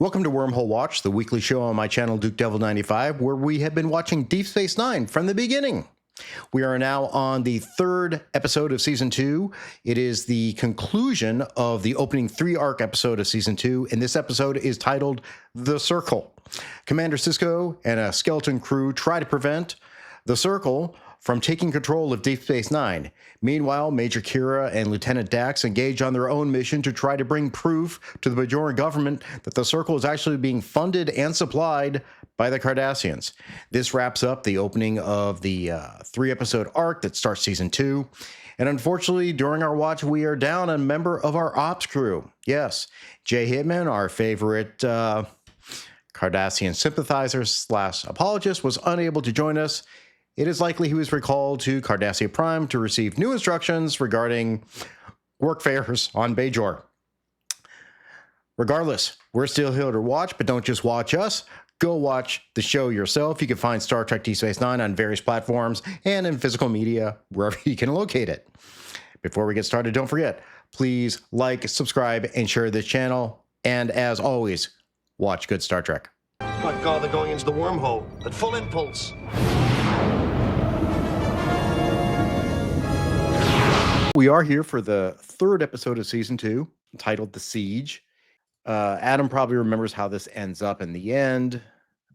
Welcome to Wormhole Watch, the weekly show on my channel Duke Devil 95, where we have been watching Deep Space Nine from the beginning. We are now on the third episode of Season 2. It is the conclusion of the opening 3-arc episode of Season 2, and this episode is titled The Circle. Commander Sisko and a skeleton crew try to prevent the Circle from taking control of Deep Space Nine. Meanwhile, Major Kira and Lieutenant Dax engage on their own mission to try to bring proof to the Bajoran government that the Circle is actually being funded and supplied by the Cardassians. This wraps up the opening of the 3-episode arc that starts Season 2. And unfortunately, during our watch, we are down a member of our ops crew. Yes, JHitman, our favorite Cardassian sympathizer / apologist, was unable to join us. It is likely he was recalled to Cardassia Prime to receive new instructions regarding work fairs on Bajor. Regardless, we're still here to watch, but don't just watch us. Go watch the show yourself. You can find Star Trek Deep Space Nine on various platforms and in physical media, wherever you can locate it. Before we get started, don't forget, please like, subscribe, and share this channel. And as always, watch good Star Trek. My God, they're going into the wormhole at full impulse. We are here for the third episode of Season 2, titled The Siege. Adam probably remembers how this ends up in the end.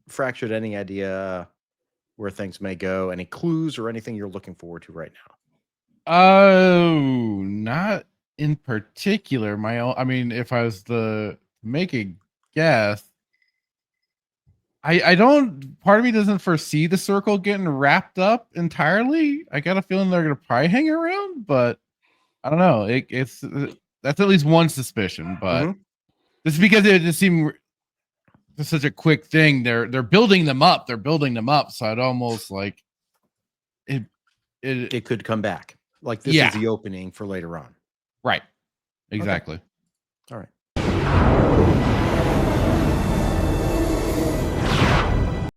Fractured, any idea where things may go? Any clues or anything you're looking forward to right now? Oh, not in particular. I mean, if I was to make a guess, I don't, part of me doesn't foresee the Circle getting wrapped up entirely. I got a feeling they're going to probably hang around, but I don't know. It's that's at least one suspicion, but this is because it just seemed just such a quick thing. They're building them up. They're building them up. So I'd almost like it could come back. Like this is the opening for later on. Right. Exactly. Okay. All right.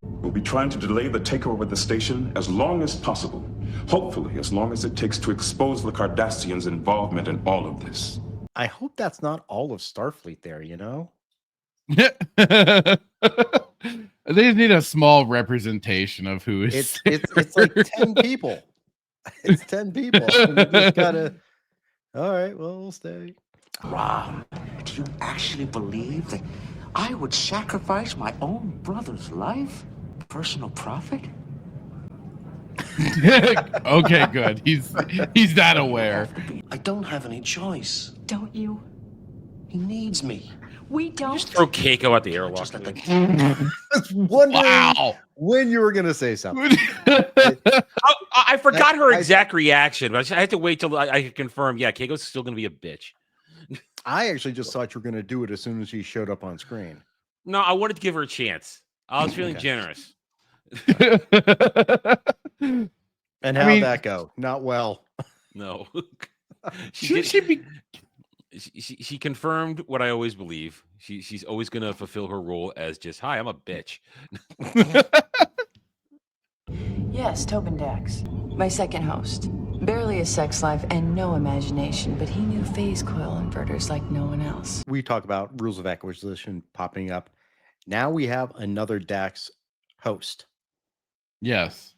We'll be trying to delay the takeover of the station as long as possible. Hopefully, as long as it takes to expose the Cardassians' involvement in all of this. I hope that's not all of Starfleet there, you know? They just need a small representation of who is. It's like 10 people. It's 10 people. We just gotta. All right, well, we'll stay. Ron, do you actually believe that I would sacrifice my own brother's life? Personal profit? Okay, good. He's that aware. I don't have any choice. Don't you? He needs me. We don't. Just throw Keiko at the airlock. Just let the I was wondering when you were going to say something. I forgot her exact reaction, but I had to wait till I could confirm. Yeah, Keiko's still going to be a bitch. I actually just thought you were going to do it as soon as she showed up on screen. No, I wanted to give her a chance. I was feeling generous. And how'd that go? Not well. No. She confirmed what I always believe. She's always going to fulfill her role as just, hi, I'm a bitch. Yes, Tobin Dax, my second host. Barely a sex life and no imagination, but he knew phase coil inverters like no one else. We talk about rules of acquisition popping up. Now we have another Dax host. Yes.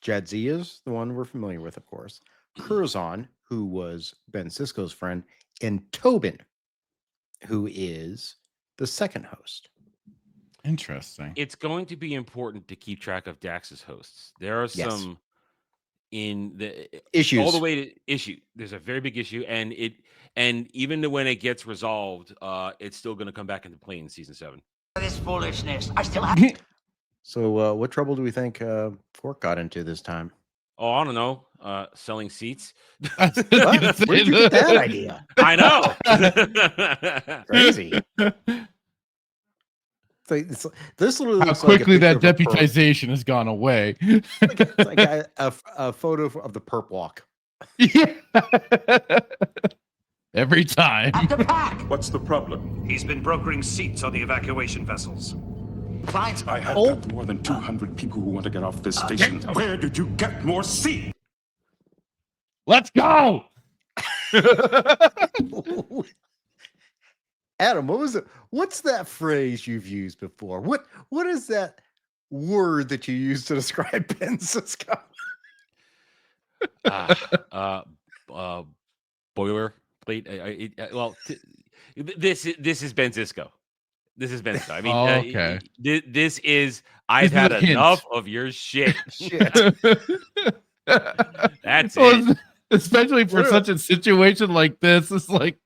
Jadzia's the one we're familiar with, of course. Curzon, who was Ben Sisko's friend, and Tobin, who is the second host. Interesting. It's going to be important to keep track of Dax's hosts. There are some in the issues all the way to issue. There's a very big issue, and even when it gets resolved, it's still going to come back into play in Season 7. This foolishness. I still have. So what trouble do we think Fork got into this time? Oh, I don't know. Selling seats. Where did you get that idea? I know. Crazy. This how quickly that deputization has gone away. It's like a photo of the perp walk. Yeah. Every time. At the pack. What's the problem? He's been brokering seats on the evacuation vessels. Clients. I have got more than 200 people who want to get off this station. Where did you get more seats? Let's go. Adam, what's that phrase you've used before? What is that word that you use to describe Ben Sisko? Boilerplate. This is Ben Sisko. This is Ben Sisko. I mean, okay. This is I've had enough of your shit. That's it. Especially for such a situation like this, it's like,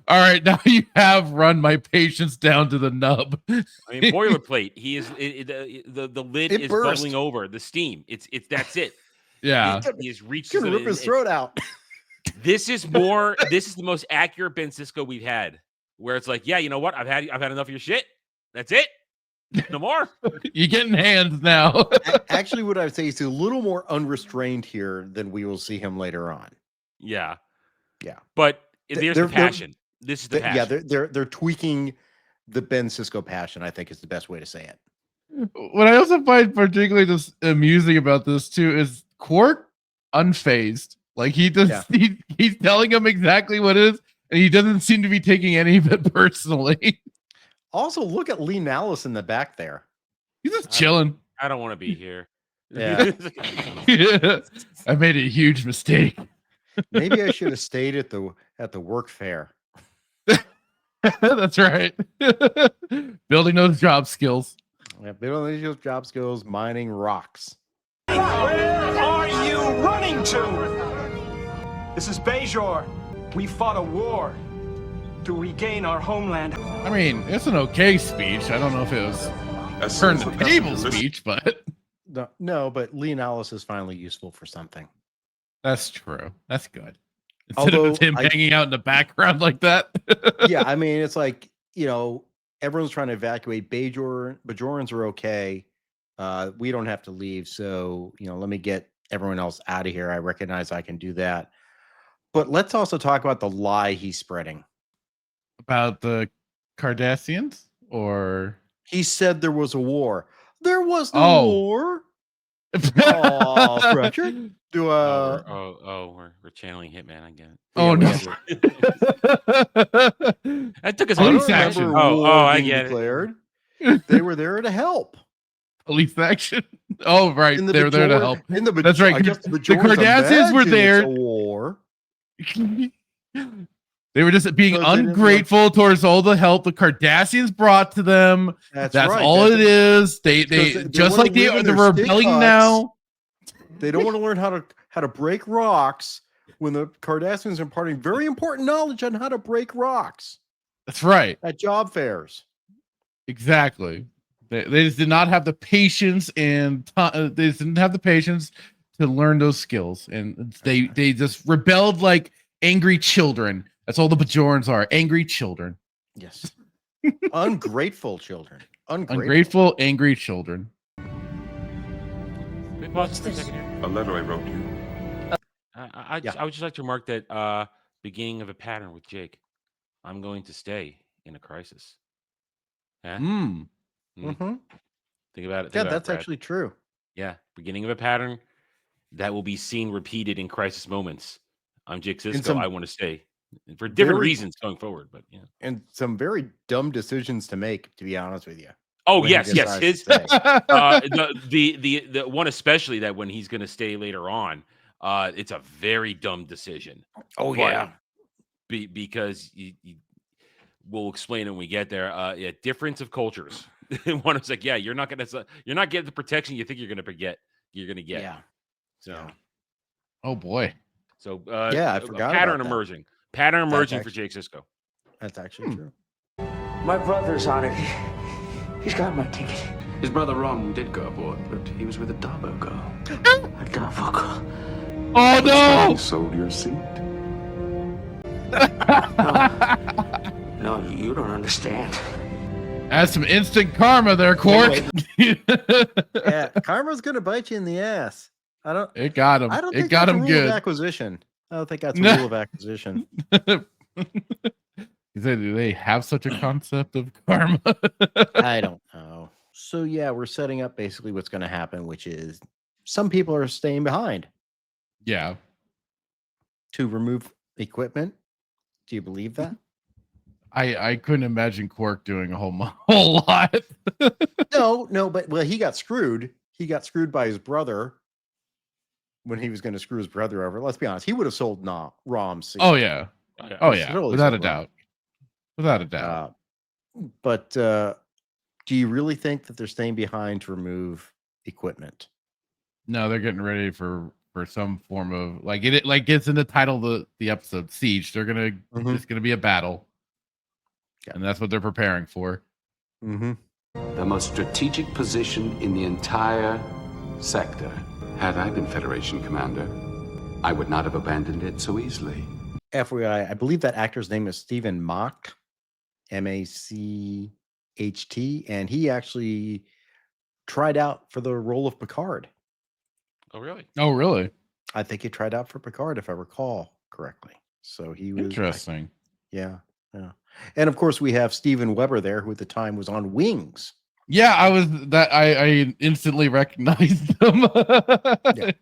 all right, now you have run my patience down to the nub. I mean, boilerplate. He is the lid is bubbling over. The steam. That's it. Yeah, he has reached. Gonna rip his throat out. This is the most accurate Ben Sisko we've had. Where it's like, yeah, you know what? I've had enough of your shit. That's it. No more. You're getting hands now. Actually, what I would say is he's a little more unrestrained here than we will see him later on. Yeah. Yeah. But there's the passion. This is the passion. Yeah, they're tweaking the Ben Sisko passion, I think is the best way to say it. What I also find particularly just amusing about this too is Quark unfazed. Like he's telling him exactly what it is, and he doesn't seem to be taking any of it personally. Also, look at Lee Nallis in the back there. He's just chilling. I don't want to be here. Yeah. I made a huge mistake. Maybe I should have stayed at the work fair. That's right. Building those job skills. Yeah, building those job skills, mining rocks. Where are you running to? This is Bajor. We fought a war to regain our homeland. I mean, it's an okay speech. I don't know if it was turn the table speech, but no, but Lee Nallis is finally useful for something. That's true. That's good. Instead of him hanging out in the background like that. Yeah, I mean, it's like, everyone's trying to evacuate. Bajorans are okay. We don't have to leave. So, let me get everyone else out of here. I recognize I can do that. But let's also talk about the lie he's spreading. About the Cardassians? Or he said there was a war. There was no war. Oh, Fletcher. We're channeling Hitman again. Oh no! That took us police action. I get declared. They were there to help. Police action. Oh right, they were there to help. That's right. The Cardassians were there. War. They were just being ungrateful towards all the help the Cardassians brought to them. That's right. All it is. They just like they're rebelling now. They don't want to learn how to break rocks when the Cardassians are imparting very important knowledge on how to break rocks. That's right. At job fairs. Exactly. They just did not have the patience they didn't have the patience to learn those skills, and they just rebelled like angry children. That's all the Bajorans are, angry children. Yes. Ungrateful children. Ungrateful, angry children. We paused for a second here. A letter I wrote you. I would just like to remark that beginning of a pattern with Jake. I'm going to stay in a crisis. Yeah. Mm-hmm. Think about it. Yeah, that's actually true. Yeah, beginning of a pattern that will be seen repeated in crisis moments. I'm Jake Sisko. I want to stay for different reasons going forward, but yeah, and some very dumb decisions to make. To be honest with you. Oh yes. His the one especially that when he's going to stay later on, it's a very dumb decision. Oh yeah, because we'll explain it when we get there. Difference of cultures. One is like, yeah, you're not getting the protection you think you're going to get. Yeah. So. Oh boy. So I forgot. Pattern emerging for Jake Sisko. That's actually true. My brother's on it. He's got my ticket. His brother Ron did go aboard, but he was with a Darbo girl. A Darbo girl. Oh no! You sold your seat. No, you don't understand. That's some instant karma there, Quark. Yeah, karma's gonna bite you in the ass. It got him. I don't think it got that's him a rule good. Of acquisition. I don't think that's a rule of acquisition. He said, do they have such a concept of karma? I don't know. So yeah, we're setting up basically what's going to happen, which is some people are staying behind. Yeah. To remove equipment. Do you believe that? I couldn't imagine Quark doing a whole lot. No, but he got screwed. He got screwed by his brother when he was going to screw his brother over. Let's be honest. He would have sold ROMs. Oh yeah. Oh yeah. Totally Without a sold doubt. Without a doubt. But do you really think that they're staying behind to remove equipment? No, they're getting ready for some form of like it's in the title of the episode, Siege. They're gonna it's gonna be a battle. Yeah. And that's what they're preparing for. Mm-hmm. The most strategic position in the entire sector. Had I been Federation commander, I would not have abandoned it so easily. FYI, I believe that actor's name is Stephen Macht, Macht, and he actually tried out for the role of Picard. Oh, really? Oh, really? I think he tried out for Picard, if I recall correctly. So he was interesting. Yeah. And of course, we have Steven Weber there, who at the time was on Wings. Yeah, I instantly recognized him. Yeah.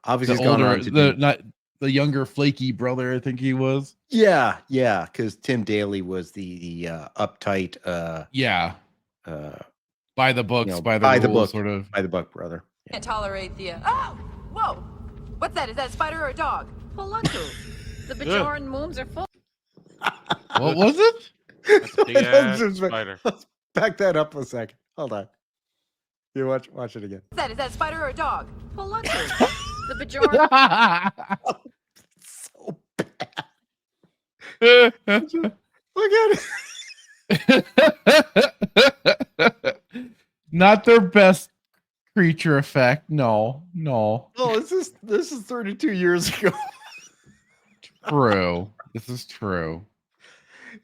Obviously, he's older, not the younger flaky brother, I think he was. Yeah, because Tim Daly was the uptight by the books, by the rules, sort of by the book brother. Yeah. Can't tolerate the oh, whoa, what's that? Is that a spider or a dog? Polatu. The Bajoran wombs are full. What was it? That's a big ass spider. Let's back that up a second. Hold on. You watch it again. Is that a spider or a dog? Polatu. The Bajoran. So bad. Look at it. Not their best creature effect. No. Oh, this is 32 years ago. True. This is true.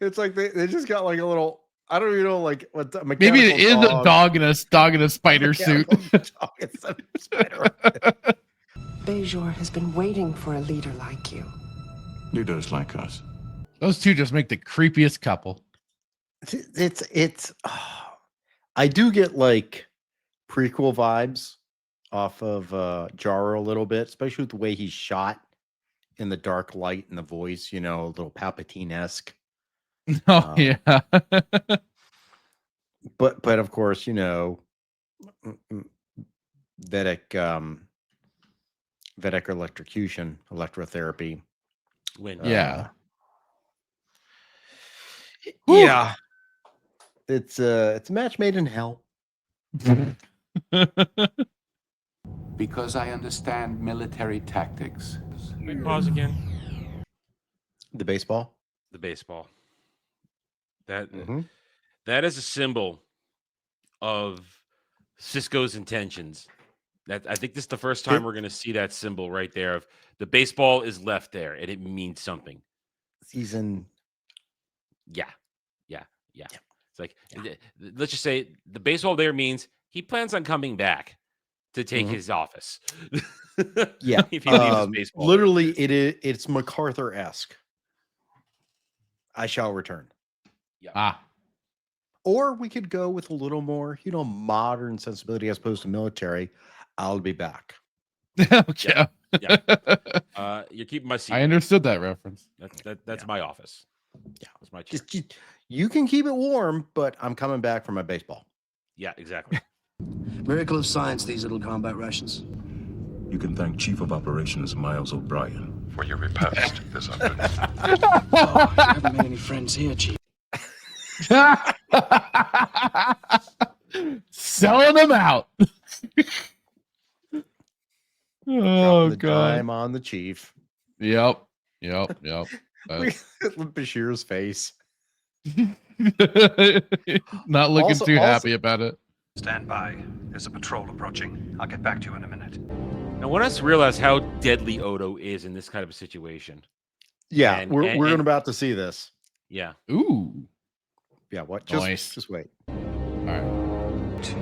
It's like they just got like a little. I don't even know like what. Maybe it is a dog in a spider suit. Bajor has been waiting for a leader like you. Leaders like us. Those two just make the creepiest couple. It's. I do get like prequel vibes off of Jaro a little bit, especially with the way he's shot in the dark light and the voice. You know, a little Palpatine-esque. Oh yeah. But of course, you know, Vedic electrocution, electrotherapy. Yeah. Yeah. It's a match made in hell. Because I understand military tactics. Can we pause again? The baseball. The baseball. That is a symbol of Sisko's intentions. That I think this is the first time we're going to see that symbol right there of the baseball is left there and it means something. Season. Yeah. It's like, let's just say the baseball there means he plans on coming back to take his office. Yeah. If he leaves his baseball literally, it's MacArthur-esque. I shall return. Yeah. Or we could go with a little more, modern sensibility as opposed to military. I'll be back. Okay. Yeah. You're keeping my seat. I understood that reference. That's my office. Yeah. That's my chair. You can keep it warm, but I'm coming back for my baseball. Yeah, exactly. Miracle of science, these little combat rations. You can thank Chief of Operations Miles O'Brien for your repast this afternoon. Oh, you haven't made any friends here, Chief. Selling them out. Oh god! I'm on the chief. Yep. Bashir's face. Not looking too happy about it. Stand by. There's a patrol approaching. I'll get back to you in a minute. I want us to realize how deadly Odo is in this kind of a situation. Yeah, we're about to see this. Yeah. Ooh. Yeah. What? Just wait. All right.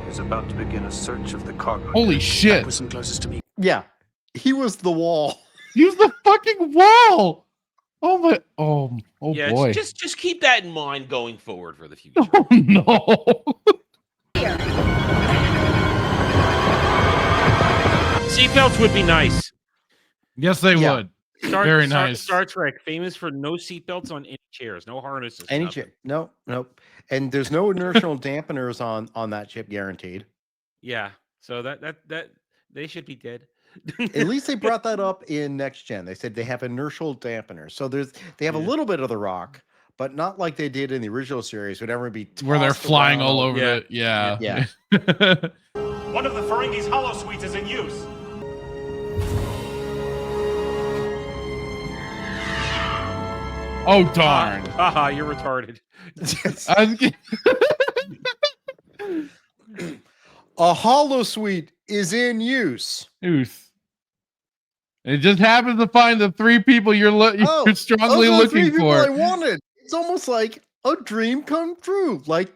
Is about to begin a search of the cargo. Holy shit! That was the closest to me. Yeah, he was the wall. He was the fucking wall. Oh my! Oh yeah, boy! Just keep that in mind going forward for the future. Oh no! Seatbelts would be nice. Yes, they would. Very nice. Star Trek, famous for no seatbelts on any chairs, no harnesses. Any nothing. ship? No, nope. And there's no inertial dampeners on that ship, guaranteed. Yeah. So that they should be dead. At least they brought that up in Next Gen. They said they have inertial dampeners, so they have a little bit of the rock, but not like they did in the original series. Would ever be where they're flying around. all over it. Yeah. One of the Ferengi's hollow suites is in use. Oh darn! Haha, you're retarded. A hollow suite is in use. It just happens to find the three people you're strongly those are the three looking people for. I wanted. It's almost like a dream come true. Like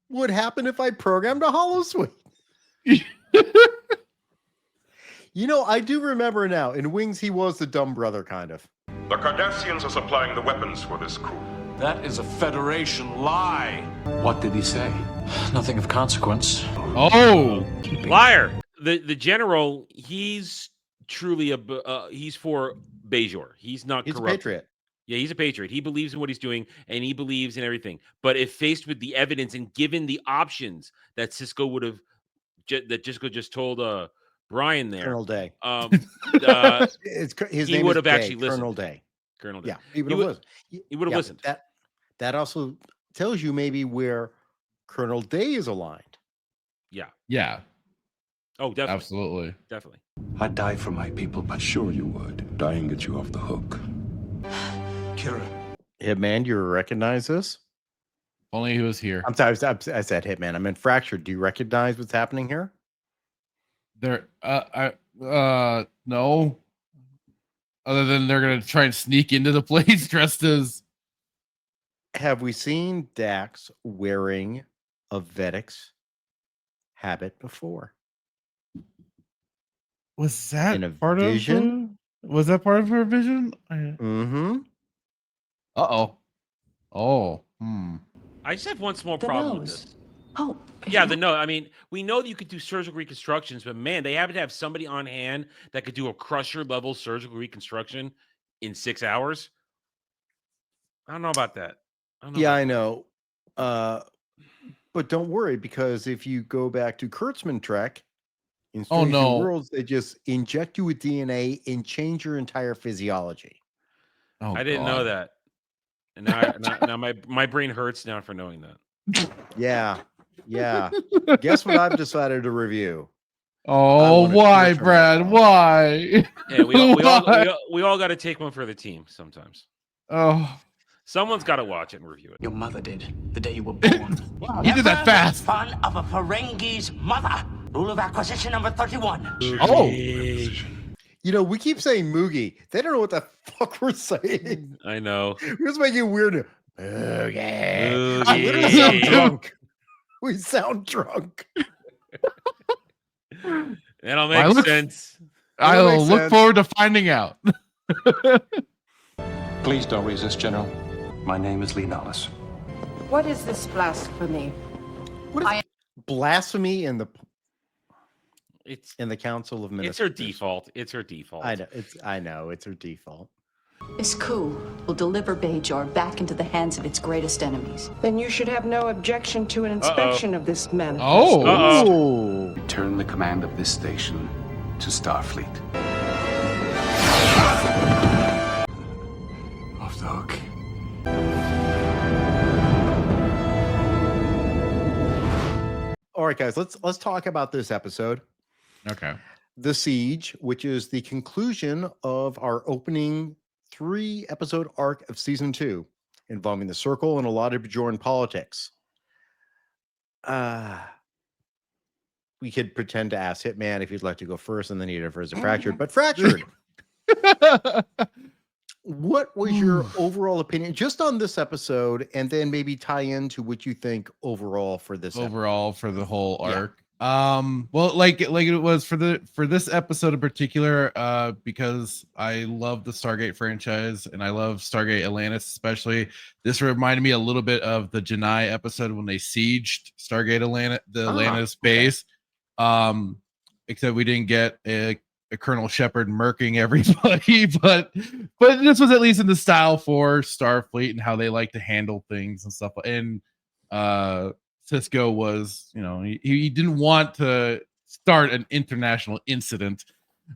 what happened if I programmed a hollow suite? I do remember now. In Wings, he was the dumb brother, kind of. The Cardassians are supplying the weapons for this coup. That is a Federation lie. What did he say? Nothing of consequence. Oh, liar! The general, he's truly he's for Bajor. He's not. He's corrupt. a patriot. Yeah, he's a patriot. He believes in what he's doing, and he believes in everything. But if faced with the evidence and given the options that Sisko would have, that Sisko just told Brian there, Colonel Day. His he name would is have actually listened. Colonel Day. Colonel Day. Yeah, he would have listened. He would have listened. That also tells you maybe where Colonel Day is aligned. Yeah. Oh, definitely. Absolutely. Definitely. I'd die for my people, but sure you would. Dying gets you off the hook. Kira. Hitman, do you recognize this? Only he was here. I'm sorry, I said Hitman. I meant Fractured. Do you recognize what's happening here? No. Other than they're gonna try and sneak into the place dressed as. Have we seen Dax wearing a Vedek's habit before? Was that in a part vision? Was that part of her vision? Mm-hmm. Oh. I just have one small The problem with nose. this. Oh, Yeah, the nose. I mean, we know that you could do surgical reconstructions, but man, they happen to have somebody on hand that could do a Crusher level surgical reconstruction in 6 hours. I don't know about that. I know. But don't worry, because if you go back to Kurtzman Trek, in Strange New Worlds, they just inject you with DNA and change your entire physiology. Oh, I didn't know that. And now my brain hurts now for knowing that. Yeah. Guess what I've decided to review? Oh, why, Brad? Why? Yeah, we all got to take one for the team sometimes. Oh, someone's got to watch it and review it. Your mother did the day you were born. He did that fast. Son of a Ferengi's mother. Rule of acquisition number 31. Oh. We keep saying Moogie. They don't know what the fuck we're saying. I know. We're just making it weird. Moogie. Moogie. I literally sound drunk. We sound drunk. That'll make sense. I'll look forward to finding out. Please don't resist, General. My name is Lee Nollis. What is this blasphemy? What is blasphemy in the Council of Ministers? It's her default. I know. It's her default. This coup will deliver Bajor back into the hands of its greatest enemies. Then you should have no objection to an inspection of this man. Return the command of this station to Starfleet. Off the hook. All right, guys, let's talk about this episode. Okay. The Siege, which is the conclusion of our opening 3-episode arc of season 2, involving the Circle and a lot of Bajoran politics. We could pretend to ask Hitman if he'd like to go first, and then he'd have first Fractured. But Fractured, what was your overall opinion just on this episode, and then maybe tie into what you think overall for this episode? For the whole arc? Well, like it was for this episode in particular, because I love the Stargate franchise and I love Stargate Atlantis especially. This reminded me a little bit of the Janai episode when they sieged Stargate Atlantis, Atlantis base. Except we didn't get a Colonel Shepard murking everybody, but this was at least in the style for Starfleet and how they like to handle things and stuff. And Sisko was, he didn't want to start an international incident,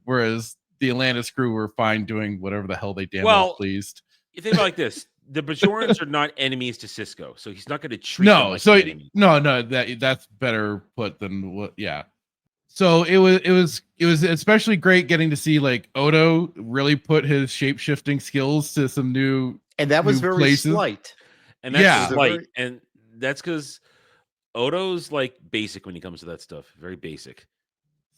whereas the Atlantis crew were fine doing whatever the hell they damn well pleased. You think about it like this: the Bajorans are not enemies to Sisko, so he's not going to treat them like an enemy. No, that's better put than what. Yeah. So it was especially great getting to see like Odo really put his shape shifting skills to some new, and that was very slight. And that's slight, and that's because Odo's like basic when he comes to that stuff. Very basic.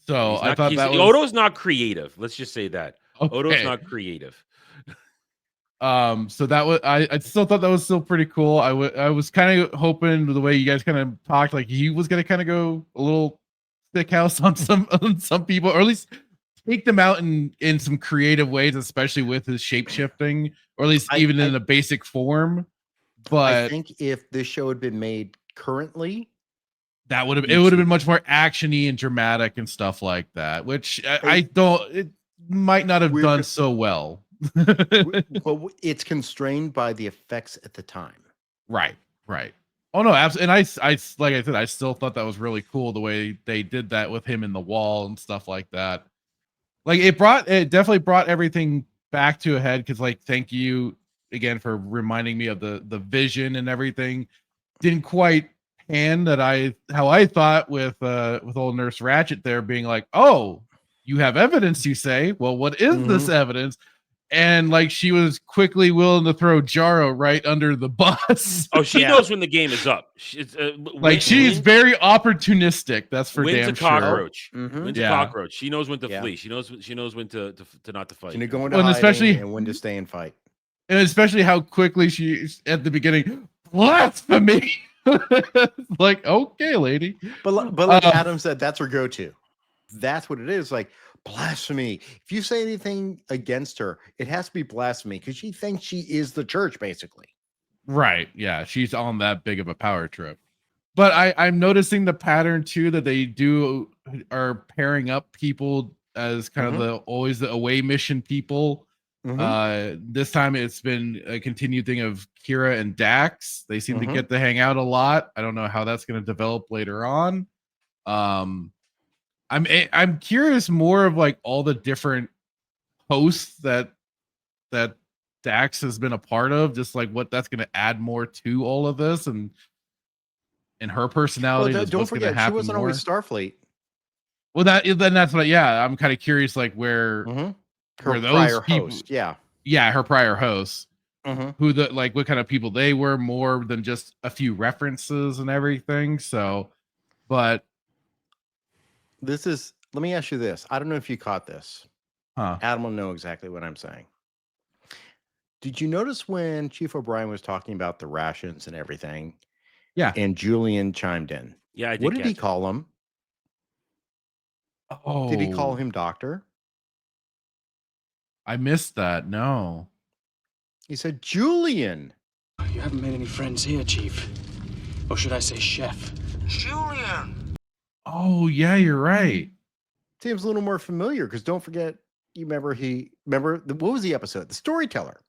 So I thought that Odo's not creative. Let's just say that. Okay. Odo's not creative. So that was I still thought that was still pretty cool. I was kind of hoping the way you guys kind of talked, like he was gonna kind of go a little thick house on some people, or at least take them out in some creative ways, especially with his shape shifting, or at least even in a basic form. But I think if this show had been made currently, it would have been much more actiony and dramatic and stuff like that, which it might not have done so well. But it's constrained by the effects at the time. Right. Oh no, absolutely. And I like I said, I still thought that was really cool the way they did that with him in the wall and stuff like that. Like it definitely brought everything back to a head, because like thank you again for reminding me of the vision and everything. Didn't quite pan how I thought with old Nurse Ratched there being like, oh, you have evidence, you say? Well, what is this evidence? And like she was quickly willing to throw Jaro right under the bus. Oh, she knows when the game is up. She's very opportunistic. That's for damn sure. Cockroach. Wins a cockroach. She knows when to flee. She knows when to not to fight. She knows go into hiding and when to stay and fight. And especially how quickly she at the beginning, blasphemy. Like, okay, lady. But like Adam said, that's her go-to. That's what it is. Like, blasphemy. If you say anything against her, it has to be blasphemy, because she thinks she is the church, basically. Right. Yeah. She's on that big of a power trip. But I'm noticing the pattern too that they are pairing up people as kind of always the away mission people. This time it's been a continued thing of Kira and Dax. They seem to get to hang out a lot. I don't know how that's going to develop later on. I'm curious more of like all the different hosts that Dax has been a part of, just like what that's going to add more to all of this and her personality. Well, don't forget, she wasn't always Starfleet. Well, that's what. Yeah, I'm kind of curious, like where her those prior people, host. Her prior hosts. Who what kind of people they were, more than just a few references and everything. So, but. Let me ask you this. I don't know if you caught this. Adam will know exactly what I'm saying. Did you notice when Chief O'Brien was talking about the rations and everything? Yeah. And Julian chimed in. Yeah, I did. What did he call him? Oh. Did he call him doctor? I missed that. No. He said, Julian. You haven't made any friends here, Chief. Or should I say chef? Julian! Oh, yeah, you're right. Seems a little more familiar, because don't forget, what was the episode? The Storyteller.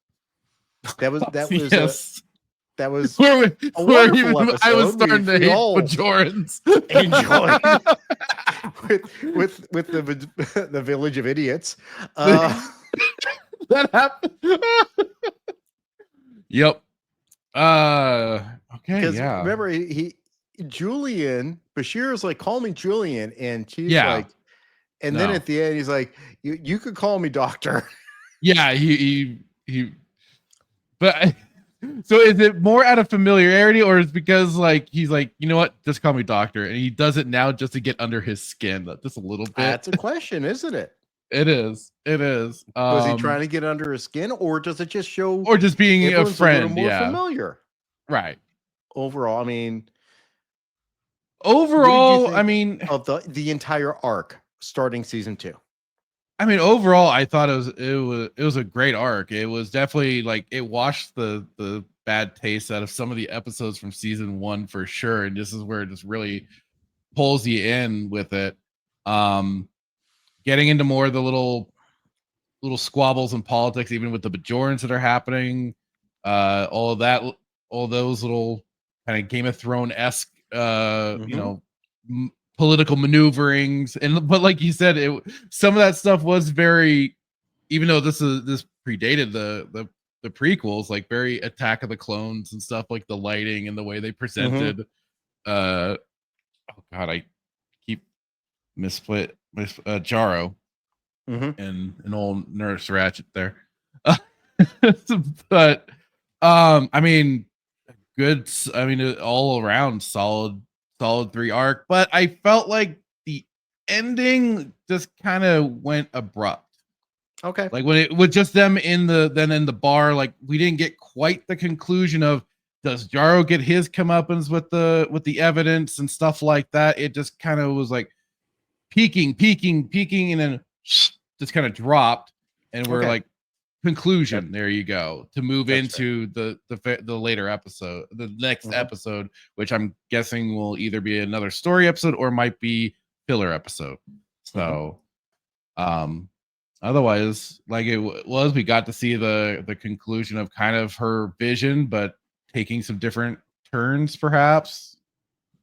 That was yes. That was where a wonderful episode. I was starting to hate Bajorans. Enjoyed with the Village of Idiots. That happened. Yep. Okay. Yeah. Remember, Julian Bashir is like, call me Julian, and she's like, and then at the end he's like, you could call me doctor. Yeah, he but so is it more out of familiarity, or is it because like he's like, you know what, just call me doctor, and he does it now just to get under his skin just a little bit? That's a question, isn't it? It is. Was he trying to get under his skin, or does it just show, or just being a friend, more familiar? Right. Overall, I mean, of the entire arc starting season 2. I mean, overall, I thought it was a great arc. It was definitely like it washed the bad taste out of some of the episodes from season 1 for sure. And this is where it just really pulls you in with it. getting into more of the little squabbles and politics, even with the Bajorans that are happening. All of that, all those little kind of Game of Thrones-esque, political maneuverings. But like you said, some of that stuff was very, even though this predated the prequels, like very Attack of the Clones and stuff, like the lighting and the way they presented. Oh God, I keep missplit Jaro. And an old Nurse Ratchet there. But I mean, good. I mean, all around solid 3 arc. But I felt like the ending just kind of went abrupt. Okay. Like when it was just them in the bar, like we didn't get quite the conclusion of, does Jaro get his comeuppance with the evidence and stuff like that. It just kind of was like peaking, and then just kind of dropped, and we're like, conclusion. There you go, to move into the later episode, the next episode, which I'm guessing will either be another story episode or might be filler episode. So otherwise, like it was, we got to see the conclusion of kind of her vision, but taking some different turns, perhaps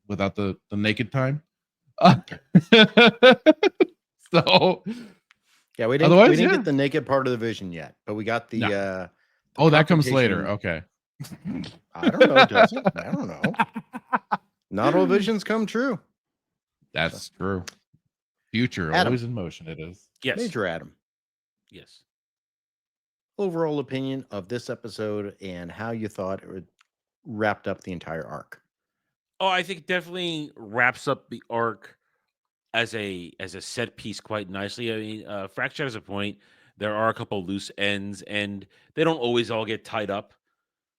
without the naked time. So yeah, we didn't get the naked part of the vision yet, but we got the that comes later. Okay. I don't know, does it? I don't know. Not all visions come true. That's true. Future Adam. Always in motion. It is. Yes. Major Adam. Yes. Overall opinion of this episode and how you thought it wrapped up the entire arc. Oh, I think it definitely wraps up the arc as a set piece quite nicely. I mean, Fracture has a point. There are a couple loose ends, and they don't always all get tied up.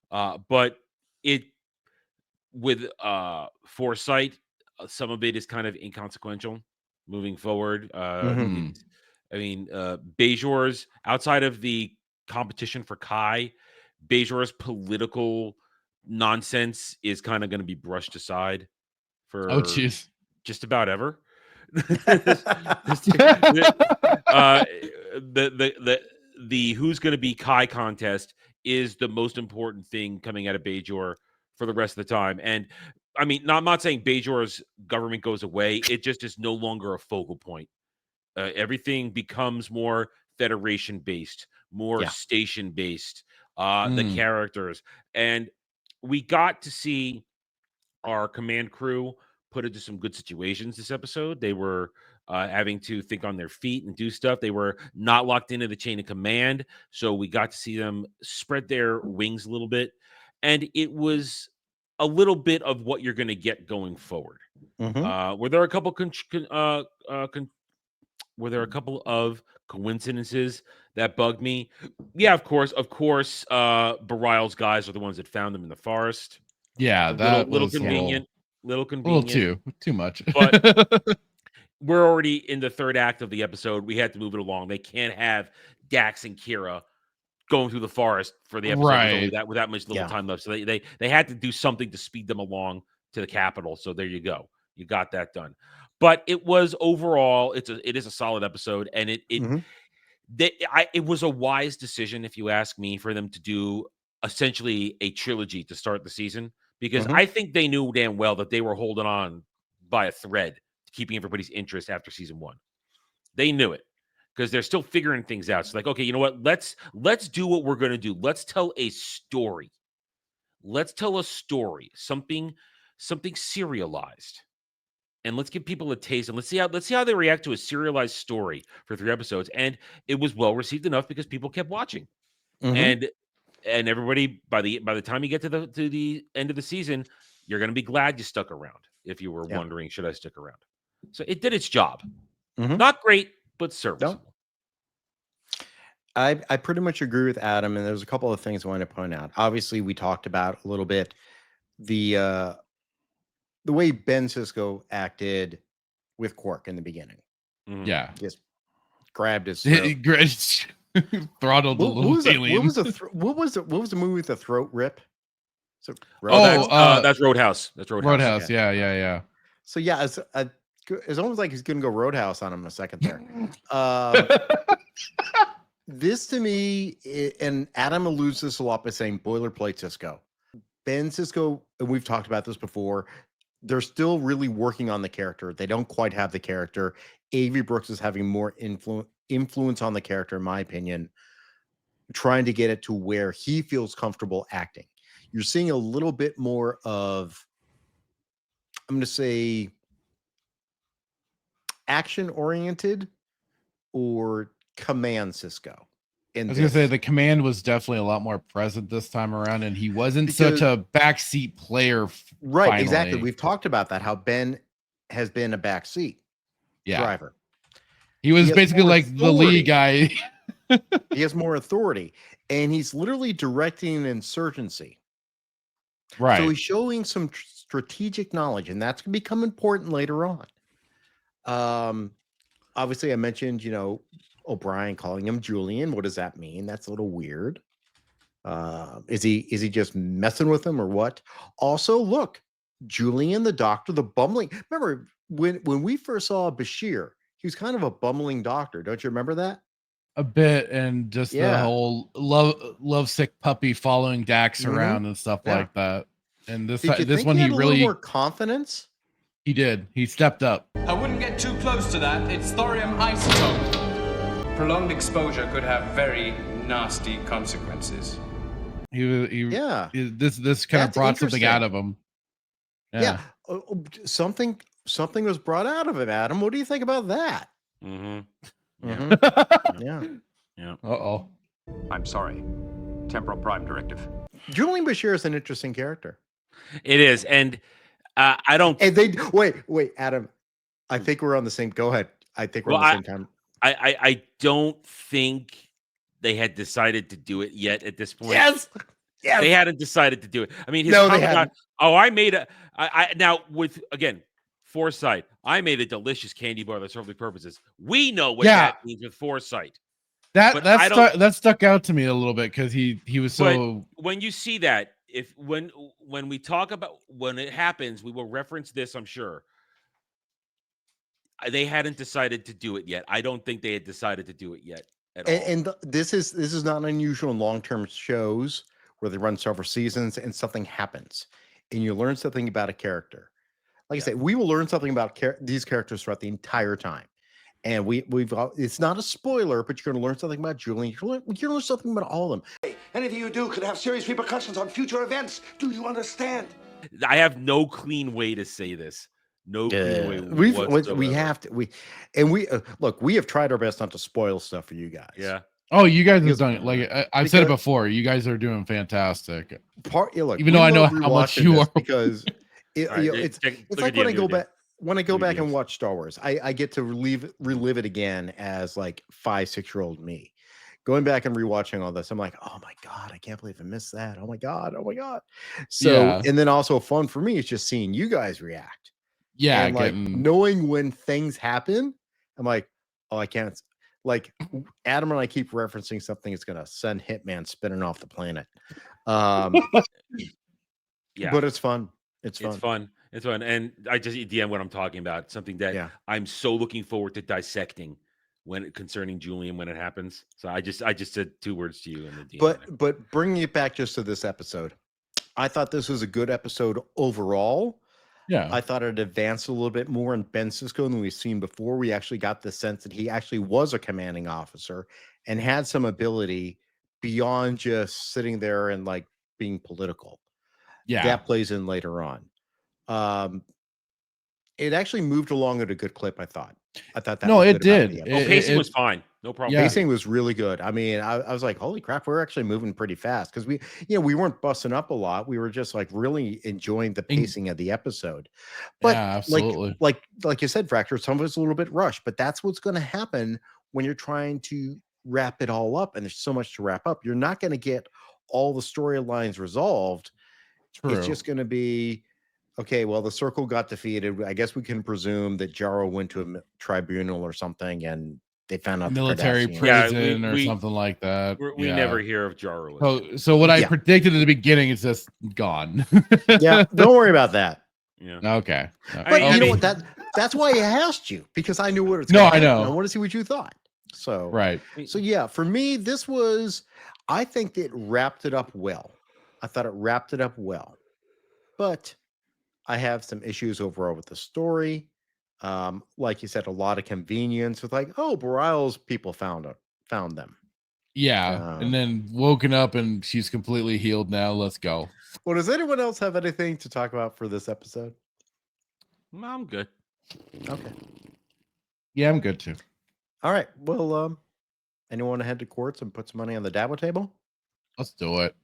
But it, with foresight, some of it is kind of inconsequential moving forward. I mean, Bajor's, outside of the competition for Kai, Bajor's political nonsense is kind of going to be brushed aside for just about ever. The who's going to be Kai contest is the most important thing coming out of Bajor for the rest of the time. And I mean, I'm not saying Bajor's government goes away. It just is no longer a focal point. Everything becomes more Federation based, more station based. The characters, and we got to see our command crew put into some good situations this episode. They were having to think on their feet and do stuff. They were not locked into the chain of command, so we got to see them spread their wings a little bit, and it was a little bit of what you're going to get going forward. Were there a couple were there a couple of coincidences that bugged me? Yeah, of course. Bareilles guys are the ones that found them in the forest. Yeah, that little was convenient. Little convenient. A little too much. But we're already in the third act of the episode. We had to move it along. They can't have Dax and Kira going through the forest for the episode with that much little time left. So they had to do something to speed them along to the capital. So there you go. You got that done. But it was overall, it is a solid episode, and it was a wise decision, if you ask me, for them to do essentially a trilogy to start the season, because I think they knew damn well that they were holding on by a thread, keeping everybody's interest after season 1. They knew it because they're still figuring things out. So like, okay, you know what? Let's do what we're going to do. Let's tell a story. Let's tell a story, something serialized. And let's give people a taste, and let's see how they react to a serialized story for 3 episodes. And it was well received enough because people kept watching, and everybody, by the time you get to the end of the season, you're going to be glad you stuck around. If you were wondering, should I stick around? So it did its job. Not great, but serviceable. I pretty much agree with Adam, and there's a couple of things I want to point out. Obviously, we talked about a little bit the way Ben Sisko acted with Quark in the beginning. Yeah. Just grabbed his throttled the little alien. What was the movie with the throat rip? So that's Roadhouse. That's Roadhouse. Roadhouse. Okay. Yeah. So yeah, it's almost like he's gonna go Roadhouse on him in a second there. This to me, and Adam alludes to this a lot by saying boilerplate Sisko. Ben Sisko, and we've talked about this before, they're still really working on the character. They don't quite have the character. A.V. Brooks is having more influence on the character, in my opinion, trying to get it to where he feels comfortable acting. You're seeing a little bit more of, I'm going to say, action-oriented or command Sisko. I was going to say the command was definitely a lot more present this time around, and he wasn't such a backseat player. Right, finally. exactly. We've talked about that, how Ben has been a backseat driver. He was basically like the lead guy. He has more authority, and he's literally directing an insurgency. Right. So he's showing some strategic knowledge, and that's going to become important later on. Obviously, I mentioned, O'Brien calling him Julian. What does that mean? That's a little weird. Is he just messing with him or what? Also, look, Julian, the doctor, the bumbling. Remember when we first saw Bashir, he was kind of a bumbling doctor. Don't you remember that? A bit, and just the whole lovesick puppy following Dax around and stuff like that. And this one, he really more confidence. He did. He stepped up. I wouldn't get too close to that. It's thorium isotope. Prolonged exposure could have very nasty consequences. This kind of brought something out of him. Yeah. Something was brought out of it, Adam. What do you think about that? Yeah. Uh-oh. I'm sorry. Temporal Prime Directive. Julian Bashir is an interesting character. It is, and I don't. And they wait, Adam. I think we're on the same. Go ahead. I think we're on the same time. I don't think they had decided to do it yet at this point. Yes. They hadn't decided to do it. I mean, his no, they comment hadn't. I made a. I now with again foresight. I made a delicious candy bar that served the purposes. We know what that means with foresight. That stuck out to me a little bit because he was so. But when you see that, when we talk about when it happens, we will reference this. I'm sure they hadn't decided to do it yet. I don't think they had decided to do it yet at all. And this is not unusual in long-term shows where they run several seasons and something happens, and you learn something about a character. Like I said, we will learn something about these characters throughout the entire time. And we've it's not a spoiler, but you're going to learn something about Julian. You're going to learn something about all of them. Anything you do could have serious repercussions on future events. Do you understand? I have no clean way to say this. No clean way. We have to. Look. We have tried our best not to spoil stuff for you guys. Yeah. Oh, you guys have done it. Like I've said it before. You guys are doing fantastic. Even though I know how much you are, because it's like when I go back and watch Star Wars, I get to relive it again as like 5-6-year-old me. Going back and rewatching all this, I'm like, oh my God, I can't believe I missed that. Oh my God. So, and then also fun for me is just seeing you guys react. Yeah. And like knowing when things happen, I'm like, oh, I can't. Like Adam and I keep referencing something that's going to send Hitman spinning off the planet. Yeah. But it's fun. It's fun. And I just DM what I'm talking about. Something that I'm so looking forward to dissecting concerning Julian when it happens. So I just said 2 words to you in the DM. But bringing it back just to this episode, I thought this was a good episode overall. Yeah. I thought it advanced a little bit more in Ben Sisko than we've seen before. We actually got the sense that he actually was a commanding officer and had some ability beyond just sitting there and like being political. Yeah. That plays in later on. It actually moved along at a good clip, I thought. That it did. Pacing was fine. No problem. Yeah. Pacing was really good. I mean, I was like, holy crap, we're actually moving pretty fast because we weren't busting up a lot. We were just like really enjoying the pacing of the episode. But absolutely. Like you said, Fracture, some of it's a little bit rushed, but that's what's going to happen when you're trying to wrap it all up. And there's so much to wrap up. You're not going to get all the storylines resolved. True. It's just going to be, okay, well, the Circle got defeated. I guess we can presume that Jaro went to a tribunal or something, and they found out military prison or something like that. We never hear of Jaro. So what I predicted at the beginning is just gone. Yeah, don't worry about that. Yeah. Okay. But you know what? That's why I asked you, because I knew what it's. No, I know. I want to see what you thought. So right. So yeah, for me, this was. I think it wrapped it up well. I thought it wrapped it up well, but I have some issues overall with the story. Like you said, a lot of convenience with like, oh, Boreal's people found them. Yeah, and then woken up and she's completely healed now. Let's go. Well, does anyone else have anything to talk about for this episode? No, I'm good. Okay. Yeah, I'm good too. All right. Well, anyone want to head to courts and put some money on the Dabo table? Let's do it.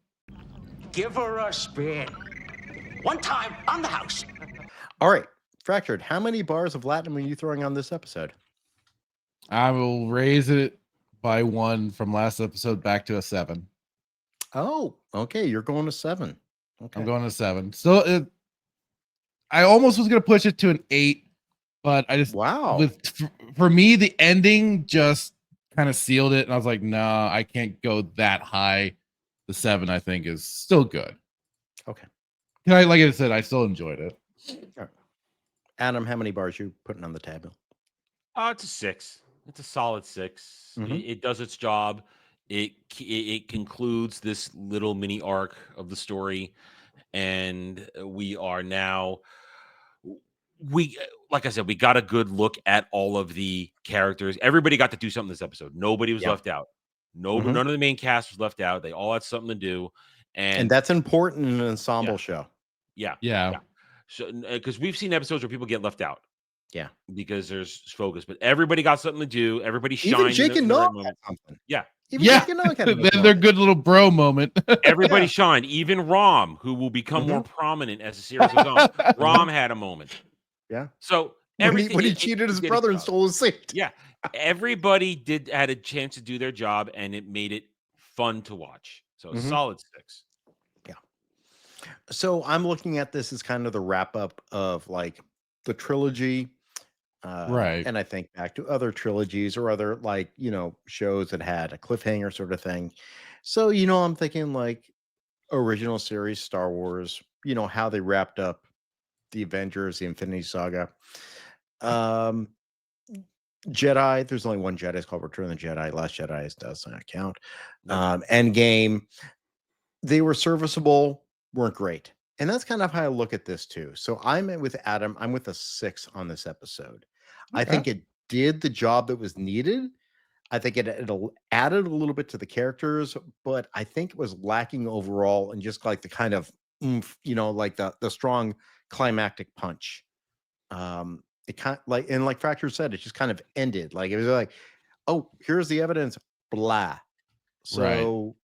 Give her a spin. One time on the house. All right. Fractured, how many bars of Latin are you throwing on this episode? I will raise it by 1 from last episode back to a 7. Oh, okay. You're going to 7. Okay. I'm going to 7. So I almost was going to push it to an 8, but I just for me the ending just kind of sealed it, and I was like, nah, I can't go that high. The 7 I think is still good. Okay. Like I said, I still enjoyed it. All right. Adam, how many bars you putting on the table? It's a 6. It's a solid 6. It does its job. It concludes this little mini arc of the story, and we are now. Like I said, we got a good look at all of the characters. Everybody got to do something this episode. Nobody was left out. None of the main cast was left out. They all had something to do, and that's important in an ensemble show. Yeah. So, because we've seen episodes where people get left out. Yeah, because there's focus, but everybody got something to do. Everybody shined. Even Jake and Nog had something. Yeah. Jake and Nog had then their good little bro moment. Everybody shined. Even Rom, who will become more prominent as the series goes on. Rom had a moment. Yeah. So when he cheated his brother and stole his seat. Yeah. Everybody had a chance to do their job, and it made it fun to watch. So solid 6. Yeah. So I'm looking at this as kind of the wrap up of like the trilogy. Right. And I think back to other trilogies or other like, shows that had a cliffhanger sort of thing. So, I'm thinking like original series, Star Wars, how they wrapped up the Avengers, the Infinity Saga. Jedi, there's only one Jedi. It's called Return of the Jedi. Last Jedi does not count. Endgame, they were serviceable, weren't great. And that's kind of how I look at this too. So I'm with Adam. I'm with a 6 on this episode. I think it did the job that was needed. I think it added a little bit to the characters, but I think it was lacking overall and just like the kind of oomph, like the strong climactic punch. It kind of like Fracture said, it just kind of ended. Like it was like, oh, here's the evidence, blah. So,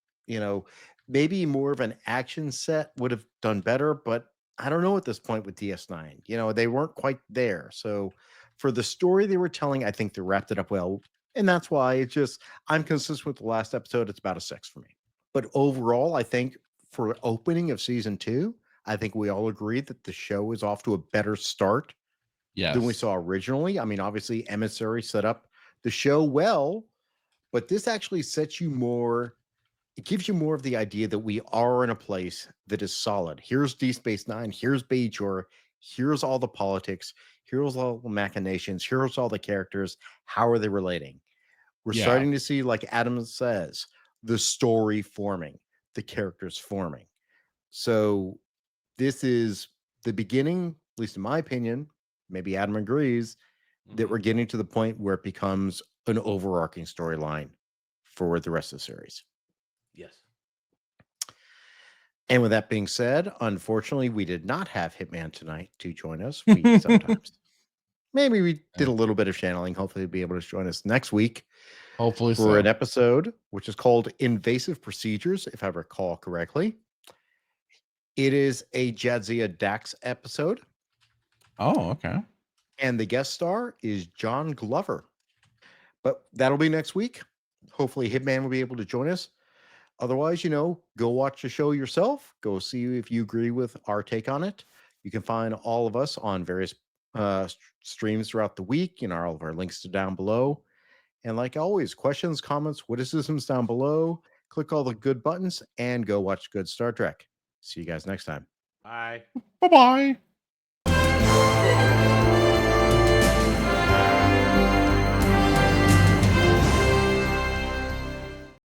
maybe more of an action set would have done better, but I don't know at this point with DS9. They weren't quite there. So for the story they were telling, I think they wrapped it up well. And that's why I'm consistent with the last episode. It's about a 6 for me. But overall, I think for opening of season 2, I think we all agree that the show is off to a better start than we saw originally. I mean, obviously, Emissary set up the show well, but this actually sets you more. It gives you more of the idea that we are in a place that is solid. Here's D Space Nine. Here's Bajor. Here's all the politics. Here's all the machinations. Here's all the characters. How are they relating? We're starting to see, like Adam says, the story forming, the characters forming. So this is the beginning, at least in my opinion, maybe Adam agrees, that we're getting to the point where it becomes an overarching storyline for the rest of the series. Yes. And with that being said, unfortunately, we did not have Hitman tonight to join us. We sometimes, maybe we did a little bit of channeling. Hopefully, he'll be able to join us next week. Hopefully, for an episode which is called Invasive Procedures, if I recall correctly. It is a Jadzia Dax episode. Oh, okay. And the guest star is John Glover. But that'll be next week. Hopefully, Hitman will be able to join us. Otherwise, go watch the show yourself. Go see if you agree with our take on it. You can find all of us on various streams throughout the week. All of our links are down below. And like always, questions, comments, witticisms down below. Click all the good buttons and go watch good Star Trek. See you guys next time. Bye. Bye-bye.